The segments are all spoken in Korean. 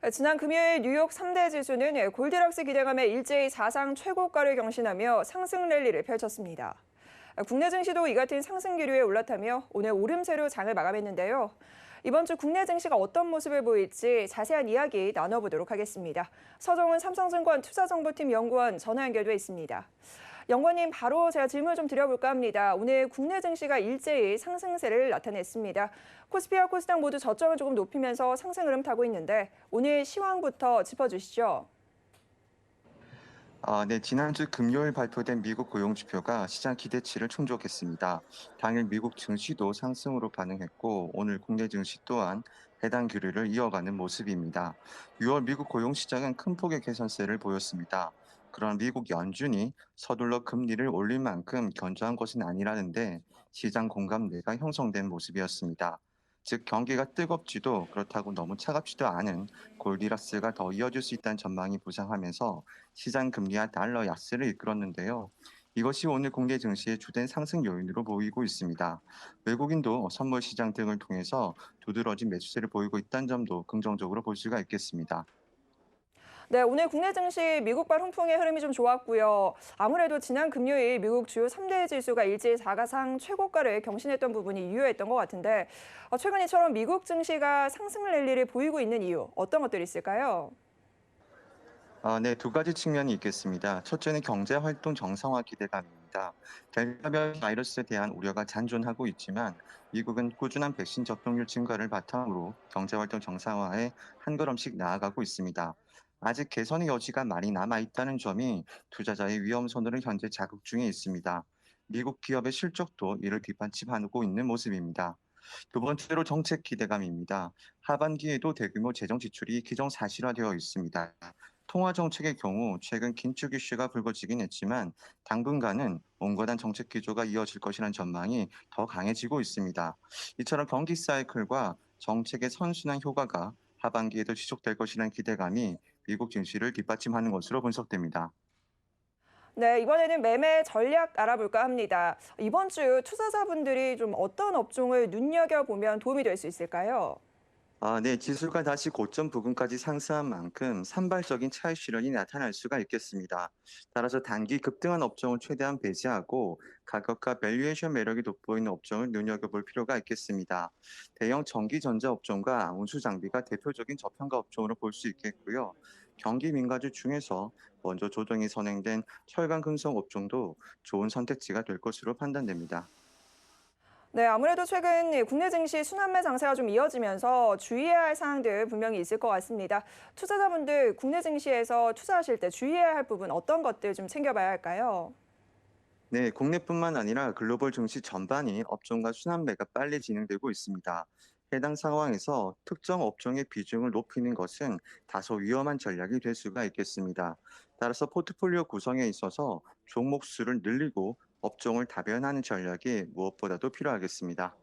지난 금요일 뉴욕 3대 지수는 골디락스 기대감에 일제히 사상 최고가를 경신하며 상승 랠리를 펼쳤습니다. 국내 증시도 이 같은 상승 기류에 올랐다며 오늘 오름세로 장을 마감했는데요. 이번 주 국내 증시가 어떤 모습을 보일지 자세한 이야기 나눠보도록 하겠습니다. 서정훈 삼성증권 투자정보팀 연구원 전화 연결돼 있습니다. 연구원님, 바로 제가 질문 좀 드려볼까 합니다. 오늘 국내 증시가 일제히 상승세를 나타냈습니다. 코스피와 코스닥 모두 저점을 조금 높이면서 상승 흐름 타고 있는데 오늘 시황부터 짚어주시죠. 네, 지난주 금요일 발표된 미국 고용지표가 시장 기대치를 충족했습니다. 당일 미국 증시도 상승으로 반응했고, 오늘 국내 증시 또한 해당 기류를 이어가는 모습입니다. 6월 미국 고용시장은 큰 폭의 개선세를 보였습니다. 그러나 미국 연준이 서둘러 금리를 올릴 만큼 견조한 것은 아니라는데 시장 공감대가 형성된 모습이었습니다. 즉 경기가 뜨겁지도 그렇다고 너무 차갑지도 않은 골디락스가 더 이어질 수 있다는 전망이 부상하면서 시장 금리와 달러 약세를 이끌었는데요. 이것이 오늘 국내 증시의 주된 상승 요인으로 보이고 있습니다. 외국인도 선물 시장 등을 통해서 두드러진 매수세를 보이고 있다는 점도 긍정적으로 볼 수가 있겠습니다. 네, 오늘 국내 증시 미국발 훈풍의 흐름이 좀 좋았고요. 아무래도 지난 금요일 미국 주요 3대 지수가 일제히 사가상 최고가를 경신했던 부분이 유효했던 것 같은데 최근 이처럼 미국 증시가 상승 랠리를 보이고 있는 이유 어떤 것들이 있을까요? 네, 두 가지 측면이 있겠습니다. 첫째는 경제 활동 정상화 기대감입니다. 델타 변이 바이러스에 대한 우려가 잔존하고 있지만 미국은 꾸준한 백신 접종률 증가를 바탕으로 경제 활동 정상화에 한 걸음씩 나아가고 있습니다. 아직 개선의 여지가 많이 남아 있다는 점이 투자자의 위험선을 현재 자극 중에 있습니다. 미국 기업의 실적도 이를 뒷받침하고 있는 모습입니다. 두 번째로 정책 기대감입니다. 하반기에도 대규모 재정 지출이 기정사실화되어 있습니다. 통화 정책의 경우 최근 긴축 이슈가 불거지긴 했지만 당분간은 온건한 정책 기조가 이어질 것이라는 전망이 더 강해지고 있습니다. 이처럼 경기 사이클과 정책의 선순환 효과가 하반기에도 지속될 것이라는 기대감이 미국 증시를 뒷받침하는 것으로 분석됩니다. 네, 이번에는 매매 전략 알아볼까 합니다. 이번 주 투자자분들이 좀 어떤 업종을 눈여겨보면 도움이 될 수 있을까요? 네, 지수가 다시 고점 부근까지 상승한 만큼 산발적인 차익 실현이 나타날 수가 있겠습니다. 따라서 단기 급등한 업종을 최대한 배제하고 가격과 밸류에이션 매력이 돋보이는 업종을 눈여겨볼 필요가 있겠습니다. 대형 전기전자 업종과 운수 장비가 대표적인 저평가 업종으로 볼 수 있겠고요. 경기 민가주 중에서 먼저 조정이 선행된 철강 금속 업종도 좋은 선택지가 될 것으로 판단됩니다. 네, 아무래도 최근 국내 증시 순환매 장세가 좀 이어지면서 주의해야 할 사항들 분명히 있을 것 같습니다. 투자자분들 국내 증시에서 투자하실 때 주의해야 할 부분 어떤 것들 좀 챙겨봐야 할까요? 네, 국내뿐만 아니라 글로벌 증시 전반이 업종과 순환매가 빨리 진행되고 있습니다. 해당 상황에서 특정 업종의 비중을 높이는 것은 다소 위험한 전략이 될 수가 있겠습니다. 따라서 포트폴리오 구성에 있어서 종목 수를 늘리고 업종을 다변하는 전략이 무엇보다도 필요하겠습니다.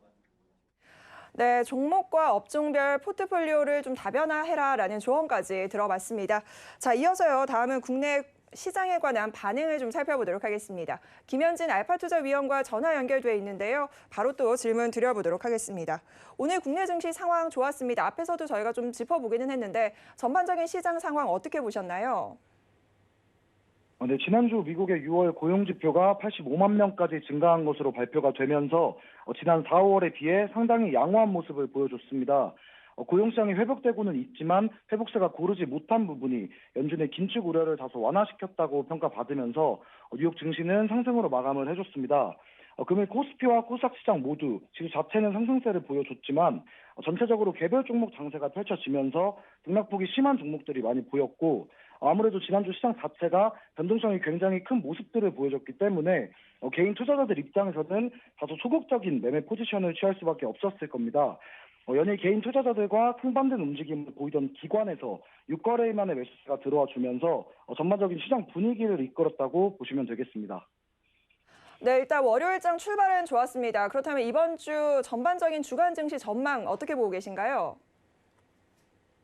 네, 종목과 업종별 포트폴리오를 좀 다변화해라라는 조언까지 들어봤습니다. 자, 이어서요. 다음은 국내 시장에 관한 반응을 좀 살펴보도록 하겠습니다. 김현진 알파투자위원과 전화 연결돼 있는데요. 바로 또 질문 드려보도록 하겠습니다. 오늘 국내 증시 상황 좋았습니다. 앞에서도 저희가 좀 짚어보기는 했는데 전반적인 시장 상황 어떻게 보셨나요? 네, 지난주 미국의 6월 고용지표가 85만 명까지 증가한 것으로 발표가 되면서 지난 4월에 비해 상당히 양호한 모습을 보여줬습니다. 고용시장이 회복되고는 있지만 회복세가 고르지 못한 부분이 연준의 긴축 우려를 다소 완화시켰다고 평가받으면서 뉴욕 증시는 상승으로 마감을 해줬습니다. 금일 코스피와 코스닥 시장 모두 지수 자체는 상승세를 보여줬지만 전체적으로 개별 종목 장세가 펼쳐지면서 등락폭이 심한 종목들이 많이 보였고 아무래도 지난주 시장 자체가 변동성이 굉장히 큰 모습들을 보여줬기 때문에 개인 투자자들 입장에서는 다소 소극적인 매매 포지션을 취할 수밖에 없었을 겁니다. 연일 개인 투자자들과 상반된 움직임을 보이던 기관에서 6거래일 만에 매수세가 들어와 주면서 전반적인 시장 분위기를 이끌었다고 보시면 되겠습니다. 네, 일단 월요일장 출발은 좋았습니다. 그렇다면 이번 주 전반적인 주간 증시 전망 어떻게 보고 계신가요?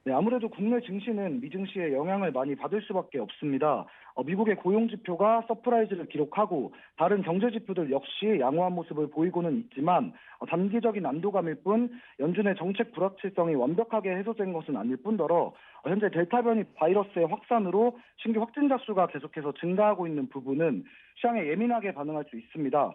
네, 아무래도 국내 증시는 미 증시의 영향을 많이 받을 수밖에 없습니다. 미국의 고용 지표가 서프라이즈를 기록하고 다른 경제 지표들 역시 양호한 모습을 보이고는 있지만 단기적인 안도감일 뿐 연준의 정책 불확실성이 완벽하게 해소된 것은 아닐 뿐더러 현재 델타 변이 바이러스의 확산으로 신규 확진자 수가 계속해서 증가하고 있는 부분은 시장에 예민하게 반응할 수 있습니다.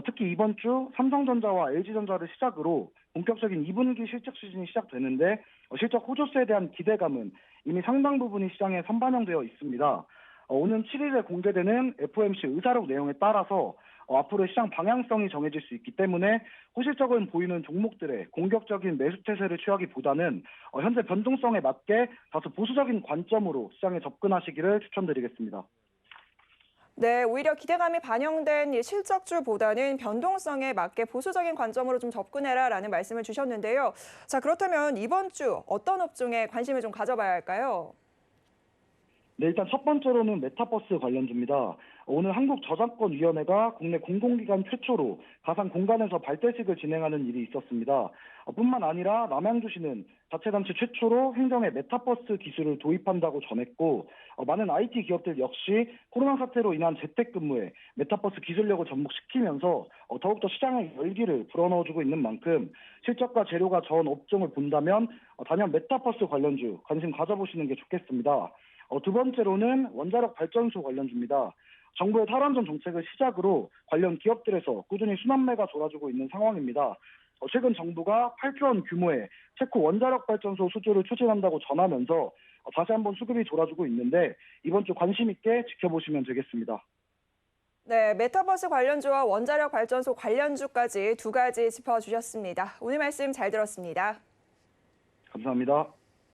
특히 이번 주 삼성전자와 LG전자를 시작으로 본격적인 2분기 실적 시즌이 시작되는데 실적 호조세에 대한 기대감은 이미 상당 부분이 시장에 선반영되어 있습니다. 오는 7일에 공개되는 FOMC 의사록 내용에 따라서 앞으로 시장 방향성이 정해질 수 있기 때문에 호실적은 보이는 종목들의 공격적인 매수 태세를 취하기보다는 현재 변동성에 맞게 다소 보수적인 관점으로 시장에 접근하시기를 추천드리겠습니다. 네, 오히려 기대감이 반영된 이 실적주보다는 변동성에 맞게 보수적인 관점으로 좀 접근해라라는 말씀을 주셨는데요. 자, 그렇다면 이번 주 어떤 업종에 관심을 좀 가져봐야 할까요? 네, 일단 첫 번째로는 메타버스 관련주입니다. 오늘 한국저작권위원회가 국내 공공기관 최초로 가상 공간에서 발대식을 진행하는 일이 있었습니다. 뿐만 아니라 남양주시는 자체단체 최초로 행정에 메타버스 기술을 도입한다고 전했고 많은 IT 기업들 역시 코로나 사태로 인한 재택근무에 메타버스 기술력을 접목시키면서 더욱더 시장의 열기를 불어넣어주고 있는 만큼 실적과 재료가 저은 업종을 본다면 단연 메타버스 관련주 관심 가져보시는 게 좋겠습니다. 두 번째로는 원자력 발전소 관련주입니다. 정부의 탈원전 정책을 시작으로 관련 기업들에서 꾸준히 순환매가 돌아주고 있는 상황입니다. 최근 정부가 8조 원 규모의 체코 원자력 발전소 수주를 추진한다고 전하면서 다시 한번 수급이 돌아주고 있는데 이번 주 관심 있게 지켜보시면 되겠습니다. 네, 메타버스 관련주와 원자력 발전소 관련주까지 두 가지 짚어주셨습니다. 오늘 말씀 잘 들었습니다. 감사합니다.